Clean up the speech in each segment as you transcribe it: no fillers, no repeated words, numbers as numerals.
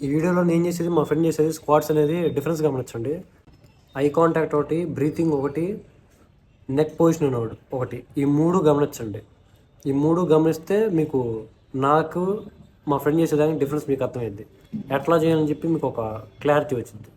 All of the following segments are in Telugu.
ఈ వీడియోలో నేను చేసేది మా ఫ్రెండ్ చేసేది స్క్వాట్స్ అనేది డిఫరెన్స్ గమనించండి. ఐ కాంటాక్ట్ ఒకటి, బ్రీతింగ్ ఒకటి, నెక్ పొజిషన్ ఒకటి, ఈ మూడు గమనించండి. ఈ మూడు గమనిస్తే మీకు నాకు మా ఫ్రెండ్ చేసేదానికి డిఫరెన్స్ మీకు అర్థమైంది. ఎట్లా చేయాలని చెప్పి మీకు ఒక క్లారిటీ వచ్చింది.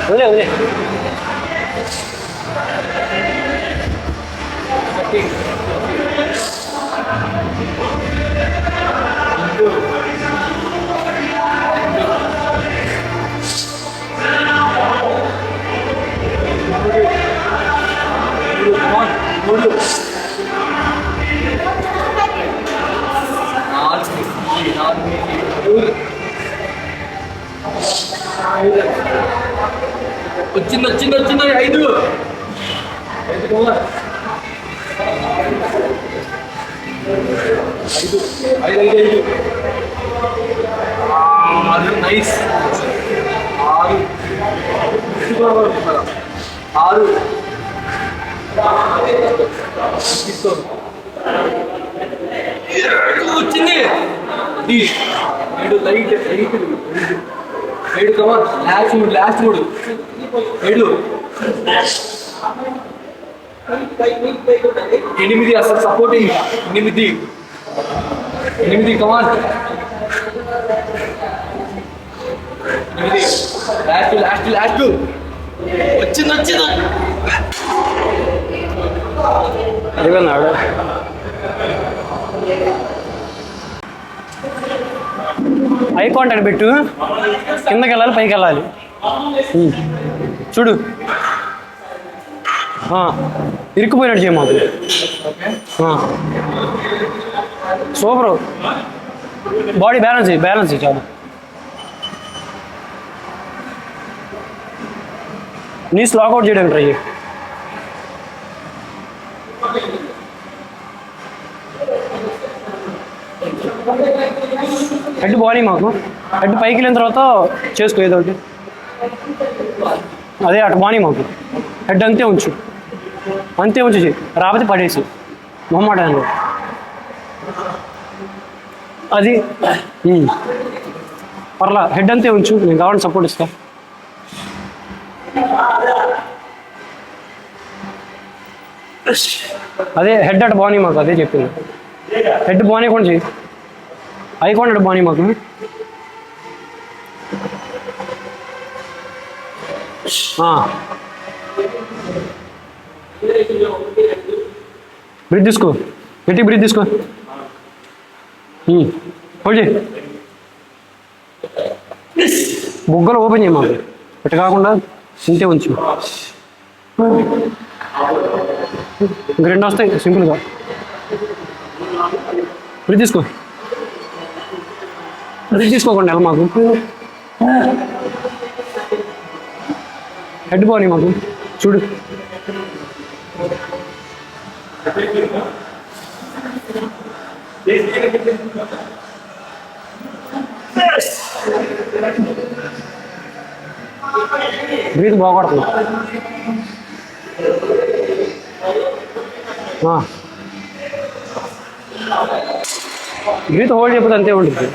వదిలే వచ్చింది 5 నైస్ 6 వచ్చింది 7 లైట్ 7 కవర్ లాస్ట్ 3 7 8 అసలు సపోర్టింగ్ 8 కమాన్ 8 లాస్ట్ వచ్చింది అడిగన్నాడు. ఐ కాంటాక్ట్ పెట్టు, కిందకి వెళ్ళాలి పైకి వెళ్ళాలి చూడు. ఇరుక్కుపోయినట్టు చేయ మాకు. సూపరు, బాడీ బ్యాలెన్స్ చాలు. నీస్ లాకౌట్ చేయడానికి ట్రై చేయి. హెడ్ బాడీ మాకు, హెడ్ పైకి వెళ్ళిన తర్వాత చేసుకో ఏదో ఒకటి. అదే అటు బాడీ మాకు, హెడ్ అంతే ఉంచు చెయ్యి, రాకపోతే పడేసి మొహమాట అది పర్లా. హెడ్ అంతే ఉంచు, నేను కావాలని సపోర్ట్ ఇస్తా. అదే హెడ్ అటు బాగున్నాయి మాకు, అదే చెప్పింది. హెడ్ బాగున్నాయి కూడా చెయ్యి, ఐ కాంటాక్ట్ బాగున్నాయి మాకు. బ్రీత్ తీసుకో, గట్టి బ్రీత్ తీసుకో. హోల్డ్ చేయి, బుగ్గలు ఓపెన్ చేయి మాకు, ఇటు కాకుండా ఇంతే ఉంచు. ఇంక 2 వస్తాయి సింపుల్గా. బ్రీత్ తీసుకోకుండా నెల మాకు. హెడ్ బాగున్నాయి మాకు చూడు. బ్రీత్ బాగుపడుతుంది. బ్రీత్ హోల్డ్ చేయకపోతే అంతే ఉంటుంది.